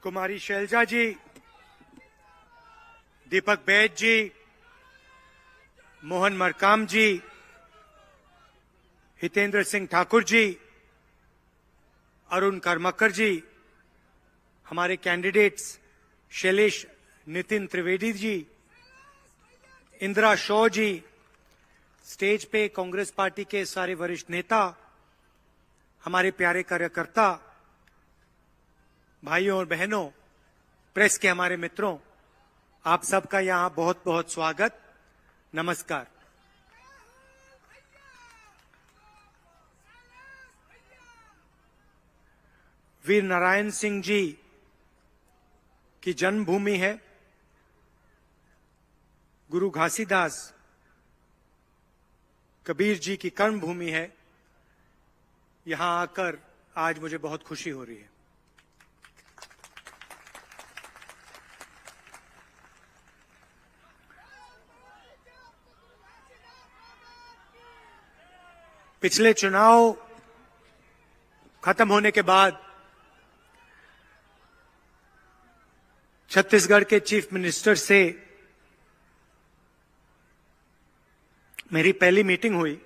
कुमारी शैलजा जी, दीपक बैद जी, मोहन मरकाम जी, हितेंद्र सिंह ठाकुर जी, अरुण करमक्कर जी, हमारे कैंडिडेट्स शैलेश नितिन त्रिवेदी जी, इंदिरा शॉ जी, स्टेज पे कांग्रेस पार्टी के सारे वरिष्ठ नेता, हमारे प्यारे कार्यकर्ता, भाइयों और बहनों, प्रेस के हमारे मित्रों, आप सबका यहां बहुत बहुत स्वागत, नमस्कार। वीर नारायण सिंह जी की जन्मभूमि है, गुरु घासीदास कबीर जी की कर्मभूमि है। यहां आकर आज मुझे बहुत खुशी हो रही है। पिछले चुनाव खत्म होने के बाद छत्तीसगढ़ के चीफ मिनिस्टर से मेरी पहली मीटिंग हुई।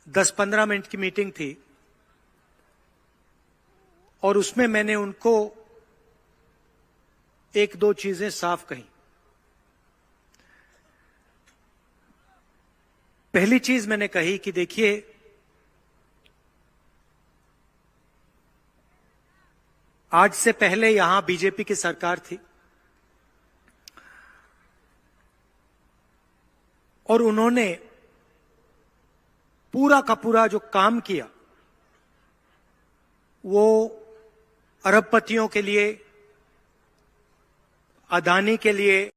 10-15 मिनट की मीटिंग थी और उसमें मैंने उनको एक दो चीजें साफ कही। पहली चीज मैंने कही कि देखिए, आज से पहले यहां बीजेपी की सरकार थी और उन्होंने पूरा का पूरा जो काम किया वो अरबपतियों के लिए, अदानी के लिए,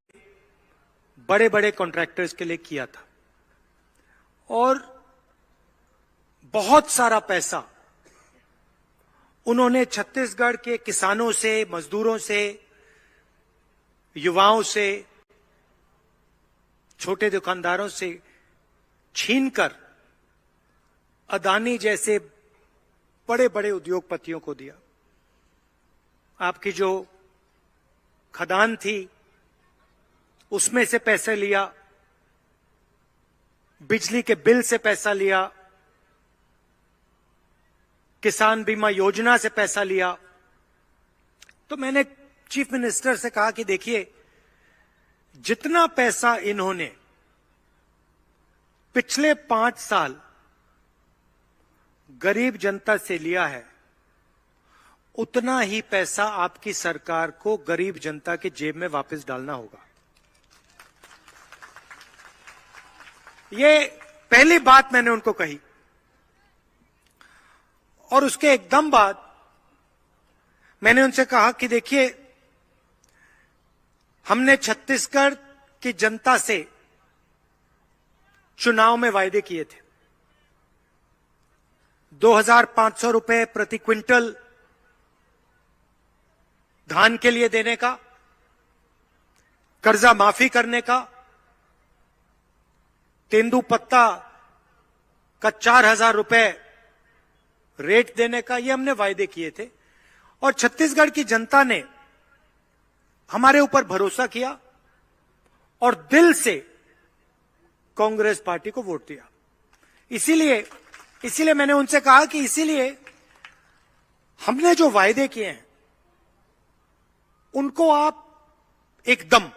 बड़े बड़े कॉन्ट्रैक्टर्स के लिए किया था और बहुत सारा पैसा उन्होंने छत्तीसगढ़ के किसानों से, मजदूरों से, युवाओं से, छोटे दुकानदारों से छीनकर अदानी जैसे बड़े बड़े उद्योगपतियों को दिया। आपकी जो खदान थी उसमें से पैसे लिया, बिजली के बिल से पैसा लिया, किसान बीमा योजना से पैसा लिया। तो मैंने चीफ मिनिस्टर से कहा कि देखिए, जितना पैसा इन्होंने पिछले 5 साल गरीब जनता से लिया है, उतना ही पैसा आपकी सरकार को गरीब जनता की जेब में वापस डालना होगा। ये पहली बात मैंने उनको कही और उसके एकदम बाद मैंने उनसे कहा कि देखिए, हमने छत्तीसगढ़ की जनता से चुनाव में वायदे किए थे। 2,500 रुपए प्रति क्विंटल धान के लिए देने का, कर्जा माफी करने का, तेंदुपत्ता का 4,000 रुपए रेट देने का, ये हमने वायदे किए थे और छत्तीसगढ़ की जनता ने हमारे ऊपर भरोसा किया और दिल से कांग्रेस पार्टी को वोट दिया। इसीलिए मैंने उनसे कहा कि इसीलिए हमने जो वायदे किए हैं उनको आप एकदम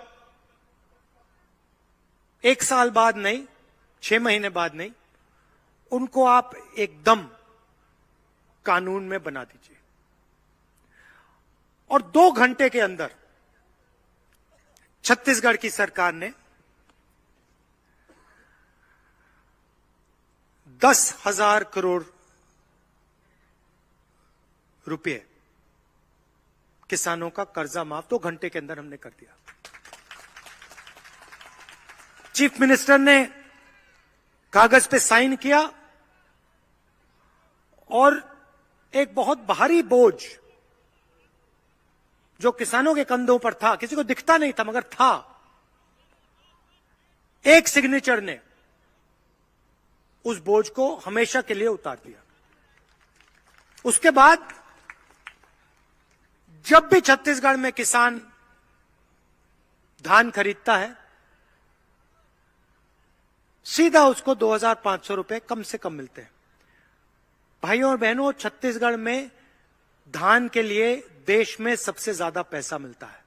1 साल बाद नहीं, 6 महीने बाद नहीं, उनको आप एकदम कानून में बना दीजिए। और 2 घंटे के अंदर छत्तीसगढ़ की सरकार ने 10,000 करोड़ रुपए किसानों का कर्जा माफ 2 घंटे के अंदर हमने कर दिया। चीफ मिनिस्टर ने कागज पे साइन किया और एक बहुत भारी बोझ जो किसानों के कंधों पर था, किसी को दिखता नहीं था मगर था, एक सिग्नेचर ने उस बोझ को हमेशा के लिए उतार दिया। उसके बाद जब भी छत्तीसगढ़ में किसान धान खरीदता है, सीधा उसको 2,500 रुपए कम से कम मिलते हैं। भाइयों और बहनों, छत्तीसगढ़ में धान के लिए देश में सबसे ज्यादा पैसा मिलता है।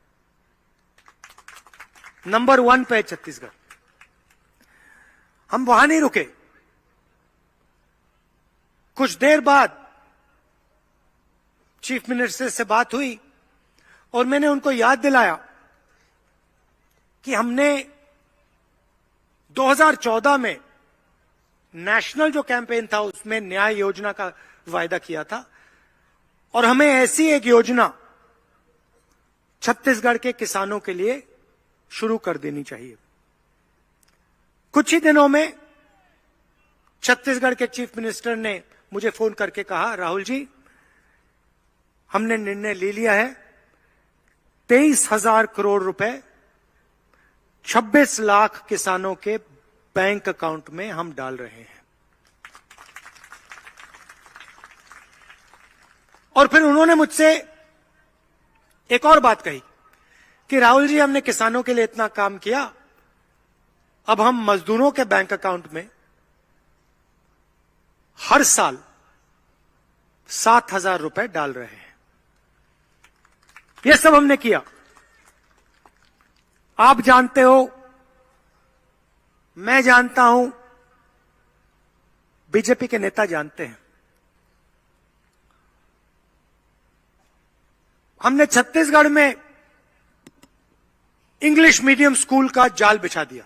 नंबर 1 पे है छत्तीसगढ़। हम वहां नहीं रुके। कुछ देर बाद चीफ मिनिस्टर से बात हुई और मैंने उनको याद दिलाया कि हमने 2014 में नेशनल जो कैंपेन था उसमें न्याय योजना का वायदा किया था और हमें ऐसी एक योजना छत्तीसगढ़ के किसानों के लिए शुरू कर देनी चाहिए। कुछ ही दिनों में छत्तीसगढ़ के चीफ मिनिस्टर ने मुझे फोन करके कहा, राहुल जी, हमने निर्णय ले लिया है, 23,000 करोड़ रुपए 26 लाख किसानों के बैंक अकाउंट में हम डाल रहे हैं। और फिर उन्होंने मुझसे एक और बात कही कि राहुल जी, हमने किसानों के लिए इतना काम किया, अब हम मजदूरों के बैंक अकाउंट में हर साल 7,000 रुपए डाल रहे हैं। यह सब हमने किया। आप जानते हो, मैं जानता हूं, बीजेपी के नेता जानते हैं। हमने छत्तीसगढ़ में इंग्लिश मीडियम स्कूल का जाल बिछा दिया।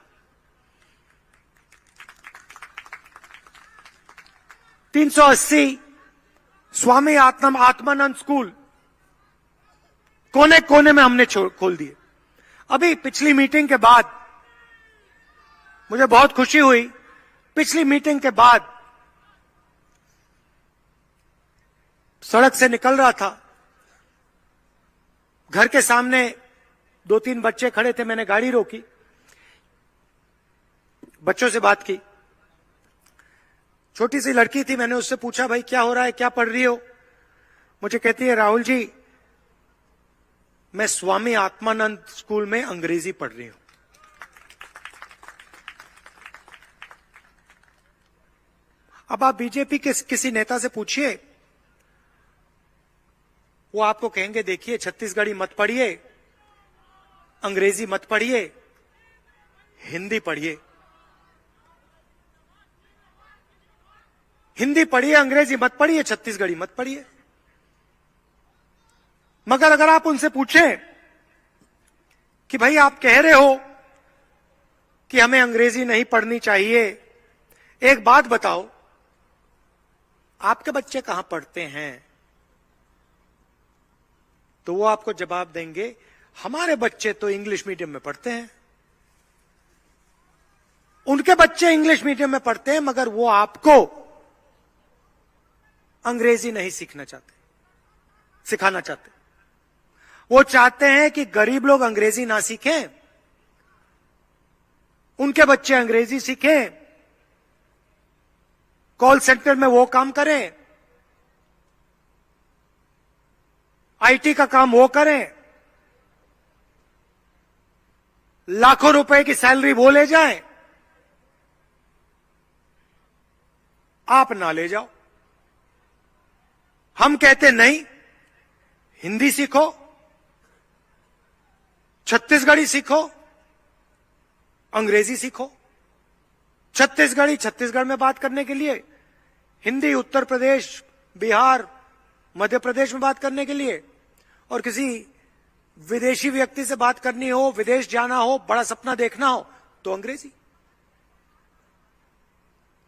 380 स्वामी आत्मानंद स्कूल कोने कोने में हमने खोल दिए। अभी पिछली मीटिंग के बाद मुझे बहुत खुशी हुई। पिछली मीटिंग के बाद सड़क से निकल रहा था, घर के सामने 2-3 बच्चे खड़े थे। मैंने गाड़ी रोकी, बच्चों से बात की। छोटी सी लड़की थी, मैंने उससे पूछा, भाई क्या हो रहा है, क्या पढ़ रही हो? मुझे कहती है, राहुल जी, मैं स्वामी आत्मानंद स्कूल में अंग्रेजी पढ़ रही हूं। अब आप बीजेपी के किसी नेता से पूछिए, वो आपको कहेंगे, देखिए, छत्तीसगढ़ी मत पढ़िए, अंग्रेजी मत पढ़िए, हिंदी पढ़िए। हिंदी पढ़िए, अंग्रेजी मत पढ़िए, छत्तीसगढ़ी मत पढ़िए। मगर अगर आप उनसे पूछें कि भाई, आप कह रहे हो कि हमें अंग्रेजी नहीं पढ़नी चाहिए, एक बात बताओ, आपके बच्चे कहां पढ़ते हैं? तो वो आपको जवाब देंगे, हमारे बच्चे तो इंग्लिश मीडियम में पढ़ते हैं। उनके बच्चे इंग्लिश मीडियम में पढ़ते हैं, मगर वो आपको अंग्रेजी नहीं सिखाना चाहते। वो चाहते हैं कि गरीब लोग अंग्रेजी ना सीखें, उनके बच्चे अंग्रेजी सीखें, कॉल सेंटर में वो काम करें, आईटी का काम वो करें, लाखों रुपए की सैलरी वो ले जाएं, आप ना ले जाओ। हम कहते नहीं, हिंदी सीखो, छत्तीसगढ़ी सीखो, अंग्रेजी सीखो। छत्तीसगढ़ी छत्तीसगढ़ में बात करने के लिए, हिंदी उत्तर प्रदेश, बिहार, मध्य प्रदेश में बात करने के लिए, और किसी विदेशी व्यक्ति से बात करनी हो, विदेश जाना हो, बड़ा सपना देखना हो, तो अंग्रेजी।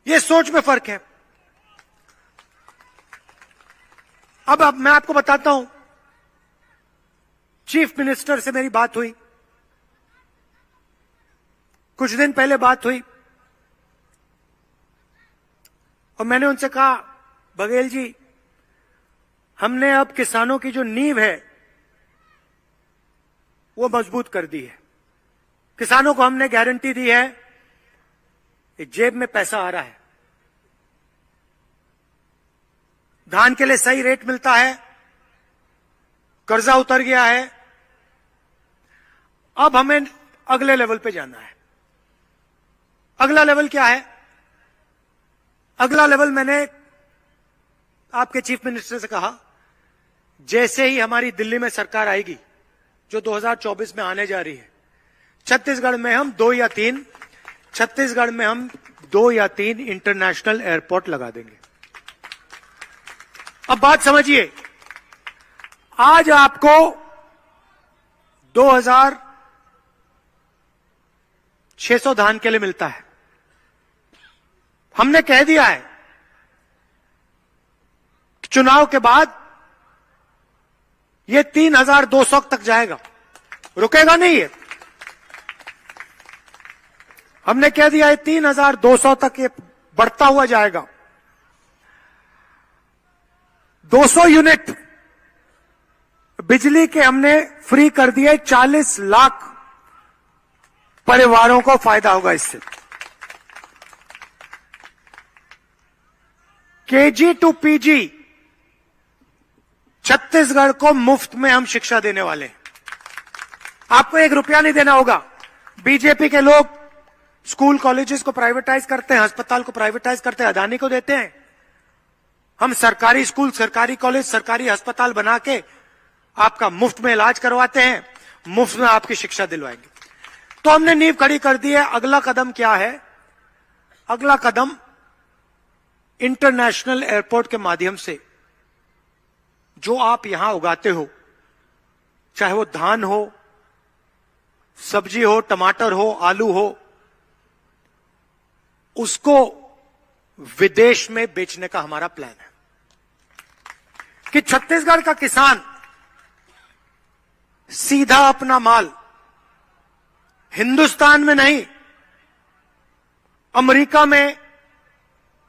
यह सोच में फर्क है। अब मैं आपको बताता हूं, चीफ मिनिस्टर से मेरी बात हुई, कुछ दिन पहले बात हुई, और मैंने उनसे कहा, बघेल जी, हमने अब किसानों की जो नींव है वो मजबूत कर दी है। किसानों को हमने गारंटी दी है कि जेब में पैसा आ रहा है, धान के लिए सही रेट मिलता है, कर्जा उतर गया है। अब हमें अगले लेवल पे जाना है। अगला लेवल क्या है? अगला लेवल मैंने आपके चीफ मिनिस्टर से कहा, जैसे ही हमारी दिल्ली में सरकार आएगी जो 2024 में आने जा रही है, छत्तीसगढ़ में हम 2 या 3 इंटरनेशनल एयरपोर्ट लगा देंगे। अब बात समझिए, आज आपको 2,600 धान के लिए मिलता है। हमने कह दिया है चुनाव के बाद ये 3,200 तक जाएगा, रुकेगा नहीं है। हमने कह दिया है 3,200 तक ये बढ़ता हुआ जाएगा। 200 यूनिट बिजली के हमने फ्री कर दिए। 40 लाख परिवारों को फायदा होगा इससे। केजी टू पीजी छत्तीसगढ़ को मुफ्त में हम शिक्षा देने वाले हैं। आपको 1 रुपया नहीं देना होगा। बीजेपी के लोग स्कूल कॉलेजेस को प्राइवेटाइज करते हैं, अस्पताल को प्राइवेटाइज करते हैं, अदानी को देते हैं। हम सरकारी स्कूल, सरकारी कॉलेज, सरकारी अस्पताल बना के आपका मुफ्त में इलाज करवाते हैं, मुफ्त में आपकी शिक्षा दिलवाएंगे। तो हमने नींव खड़ी कर दी है। अगला कदम क्या है? अगला कदम इंटरनेशनल एयरपोर्ट के माध्यम से जो आप यहां उगाते हो, चाहे वो धान हो, सब्जी हो, टमाटर हो, आलू हो, उसको विदेश में बेचने का हमारा प्लान है कि छत्तीसगढ़ का किसान सीधा अपना माल हिंदुस्तान में नहीं, अमेरिका में,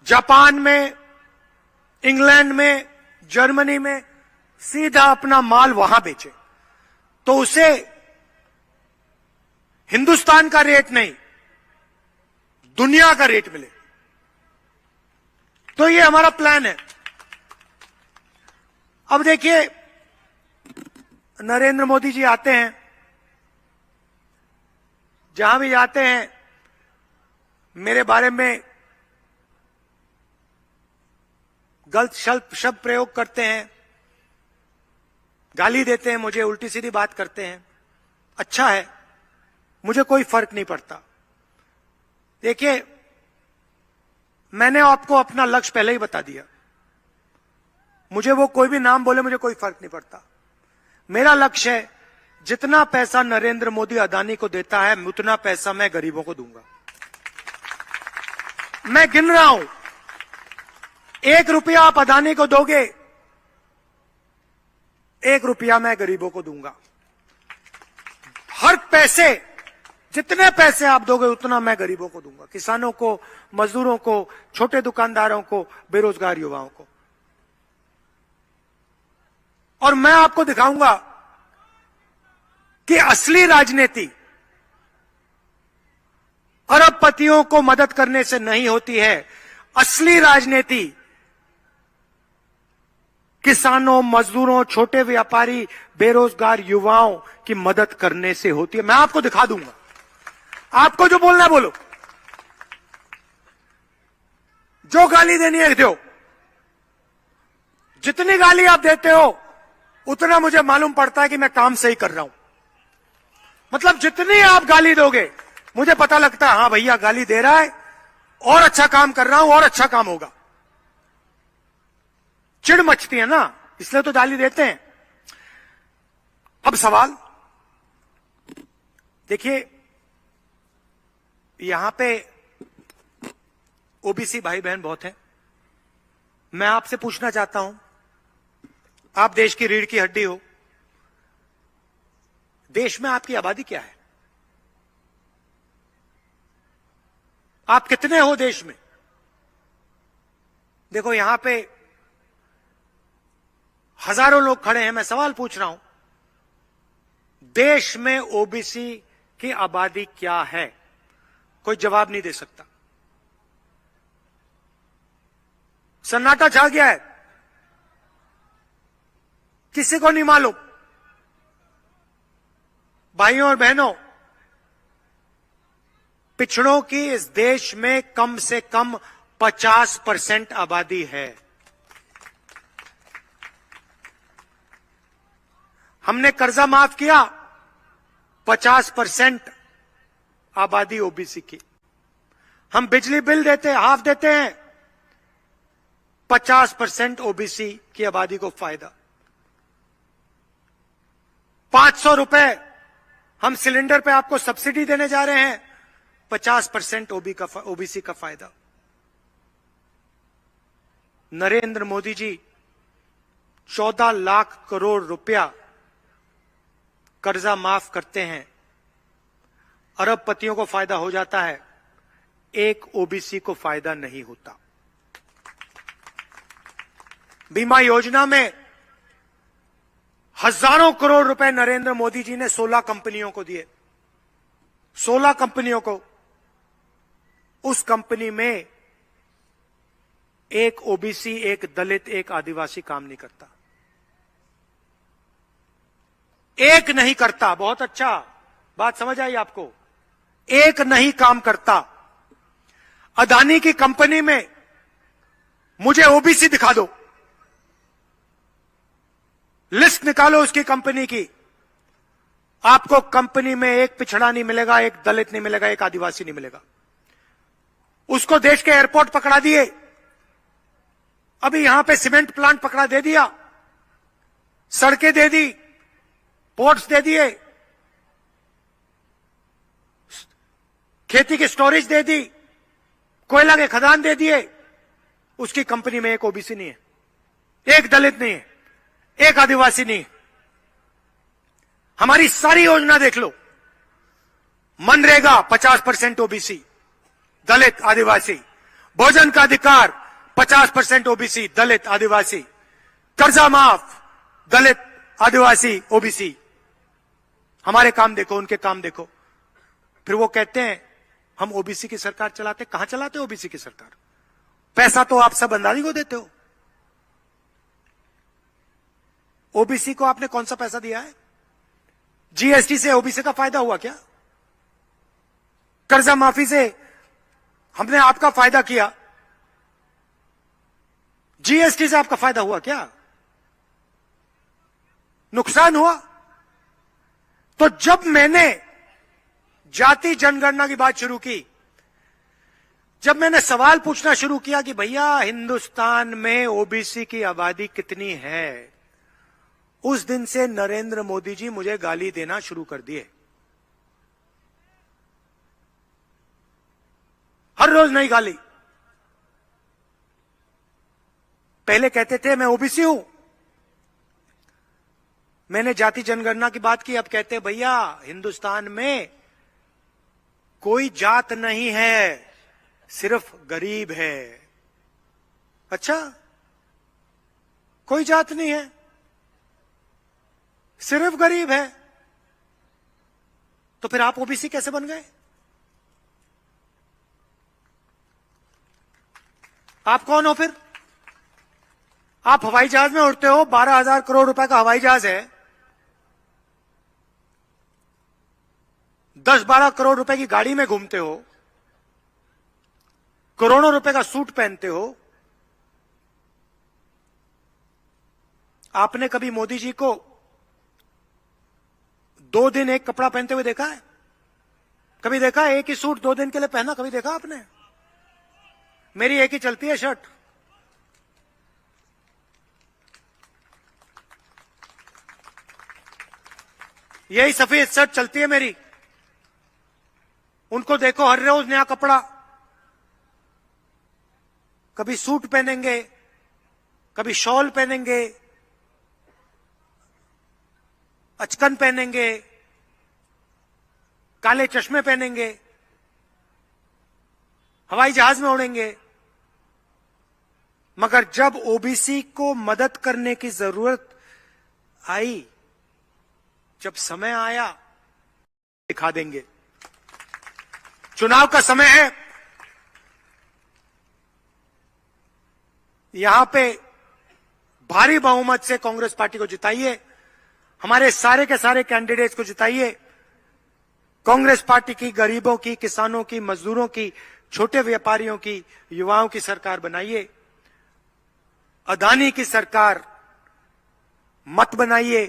जापान में, इंग्लैंड में, जर्मनी में सीधा अपना माल वहां बेचे। तो उसे हिंदुस्तान का रेट नहीं, दुनिया का रेट मिले। तो ये हमारा प्लान है। अब देखिए, नरेंद्र मोदी जी आते हैं, जहां भी जाते हैं मेरे बारे में गलत शब्द प्रयोग करते हैं, गाली देते हैं, मुझे उल्टी सीधी बात करते हैं। अच्छा है, मुझे कोई फर्क नहीं पड़ता। देखिए, मैंने आपको अपना लक्ष्य पहले ही बता दिया। मुझे वो कोई भी नाम बोले, मुझे कोई फर्क नहीं पड़ता। मेरा लक्ष्य है जितना पैसा नरेंद्र मोदी अदानी को देता है, उतना पैसा मैं गरीबों को दूंगा। मैं गिन रहा हूं, 1 रुपया आप अदानी को दोगे, 1 रुपया मैं गरीबों को दूंगा। हर पैसे, जितने पैसे आप दोगे उतना मैं गरीबों को दूंगा, किसानों को, मजदूरों को, छोटे दुकानदारों को, बेरोजगार युवाओं को। और मैं आपको दिखाऊंगा कि असली राजनीति अरबपतियों को मदद करने से नहीं होती है। असली राजनीति किसानों, मजदूरों, छोटे व्यापारी, बेरोजगार युवाओं की मदद करने से होती है। मैं आपको दिखा दूंगा। आपको जो बोलना है बोलो, जो गाली देनी है दो। जितनी गाली आप देते हो उतना मुझे मालूम पड़ता है कि मैं काम सही कर रहा हूं। मतलब जितनी आप गाली दोगे मुझे पता लगता है, हां भैया गाली दे रहा है और अच्छा काम कर रहा हूं और अच्छा काम होगा। चिढ़ मचती है ना, इसलिए तो गाली देते हैं। अब सवाल देखिए, यहां पे ओबीसी भाई बहन बहुत हैं। मैं आपसे पूछना चाहता हूं, आप देश की रीढ़ की हड्डी हो, देश में आपकी आबादी क्या है? आप कितने हो देश में? देखो यहां पे हजारों लोग खड़े हैं, मैं सवाल पूछ रहा हूं, देश में ओबीसी की आबादी क्या है? कोई जवाब नहीं दे सकता। सन्नाटा छा गया है, किसी को नहीं मालूम। भाइयों और बहनों, पिछड़ों की इस देश में कम से कम 50% आबादी है। हमने कर्जा माफ किया, 50% आबादी ओबीसी की। हम बिजली बिल देते हाफ देते हैं, 50% ओबीसी की आबादी को फायदा। 500 रुपए हम सिलेंडर पे आपको सब्सिडी देने जा रहे हैं, 50% ओबीसी का फायदा। नरेंद्र मोदी जी 14 लाख करोड़ रुपया कर्जा माफ करते हैं, अरबपतियों को फायदा हो जाता है, एक ओबीसी को फायदा नहीं होता। बीमा योजना में हजारों करोड़ रुपए नरेंद्र मोदी जी ने 16 कंपनियों को दिए। 16 कंपनियों को। उस कंपनी में एक ओबीसी, एक दलित, एक आदिवासी काम नहीं करता। एक नहीं करता। बहुत अच्छा, बात समझ आई आपको? एक नहीं काम करता। अदानी की कंपनी में मुझे ओबीसी दिखा दो, लिस्ट निकालो उसकी कंपनी की, आपको कंपनी में एक पिछड़ा नहीं मिलेगा, एक दलित नहीं मिलेगा, एक आदिवासी नहीं मिलेगा। उसको देश के एयरपोर्ट पकड़ा दिए, अभी यहां पे सीमेंट प्लांट पकड़ा दे दिया, सड़कें दे दी, पोर्ट्स दे दिए, खेती की स्टोरेज दे दी, कोयला के खदान दे दिए। उसकी कंपनी में एक ओबीसी नहीं है, एक दलित नहीं है, एक आदिवासी नहीं। हमारी सारी योजना देख लो, मनरेगा 50% ओबीसी, दलित, आदिवासी। भोजन का अधिकार 50% ओबीसी, दलित, आदिवासी। कर्जा माफ, दलित, आदिवासी, ओबीसी। हमारे काम देखो, उनके काम देखो। फिर वो कहते हैं हम ओबीसी की सरकार चलाते। कहां चलाते हो ओबीसी की सरकार? पैसा तो आप सब अंदाजी को देते हो। ओबीसी को आपने कौन सा पैसा दिया है? जीएसटी से ओबीसी का फायदा हुआ क्या? कर्जा माफी से हमने आपका फायदा किया, जीएसटी से आपका फायदा हुआ क्या? नुकसान हुआ। तो जब मैंने जाति जनगणना की बात शुरू की, जब मैंने सवाल पूछना शुरू किया कि भैया हिंदुस्तान में ओबीसी की आबादी कितनी है, उस दिन से नरेंद्र मोदी जी मुझे गाली देना शुरू कर दिए। हर रोज नई गाली। पहले कहते थे मैं ओबीसी हूं, मैंने जाति जनगणना की बात की, अब कहते हैं भैया हिंदुस्तान में कोई जात नहीं है, सिर्फ गरीब है। अच्छा, कोई जात नहीं है, सिर्फ गरीब है, तो फिर आप ओबीसी कैसे बन गए? आप कौन हो फिर? आप हवाई जहाज में उड़ते हो, 12,000 करोड़ रुपए का हवाई जहाज है, 10-12 करोड़ रुपए की गाड़ी में घूमते हो, करोड़ों रुपए का सूट पहनते हो। आपने कभी मोदी जी को 2 दिन एक कपड़ा पहनते हुए देखा है? कभी देखा है? एक ही सूट 2 दिन के लिए पहना कभी देखा आपने? मेरी एक ही चलती है शर्ट। यही सफेद शर्ट चलती है मेरी। उनको देखो हर रोज नया कपड़ा, कभी सूट पहनेंगे, कभी शॉल पहनेंगे, अचकन पहनेंगे, काले चश्मे पहनेंगे, हवाई जहाज में उड़ेंगे। मगर जब ओबीसी को मदद करने की जरूरत आई, जब समय आया, दिखा देंगे। चुनाव का समय है, यहां पे भारी बहुमत से कांग्रेस पार्टी को जिताइए, हमारे सारे के सारे कैंडिडेट्स को जिताइए। कांग्रेस पार्टी की गरीबों की, किसानों की, मजदूरों की, छोटे व्यापारियों की, युवाओं की सरकार बनाइए। अदानी की सरकार मत बनाइए,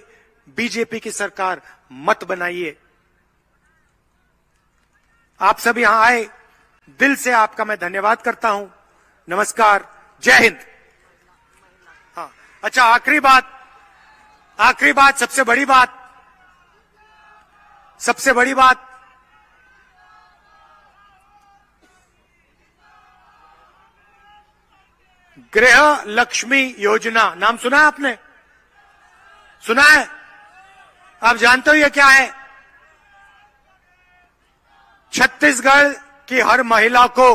बीजेपी की सरकार मत बनाइए। आप सब यहां आए, दिल से आपका मैं धन्यवाद करता हूं। नमस्कार, जय हिंद। हाँ, अच्छा, आखिरी बात, सबसे बड़ी बात, गृह लक्ष्मी योजना, नाम सुना है आपने? सुना है? आप जानते हो ये क्या है? छत्तीसगढ़ की हर महिला को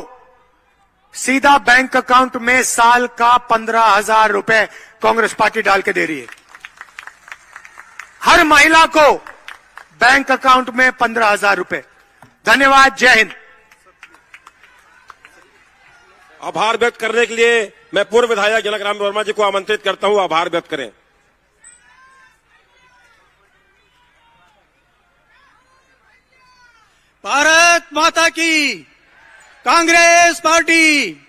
सीधा बैंक अकाउंट में साल का 15,000 रुपए कांग्रेस पार्टी डाल के दे रही है। हर महिला को बैंक अकाउंट में 15,000 रुपए। धन्यवाद, जय हिंद। आभार व्यक्त करने के लिए मैं पूर्व विधायक जनकराम वर्मा जी को आमंत्रित करता हूं, आभार व्यक्त करें। भारत माता की, कांग्रेस पार्टी।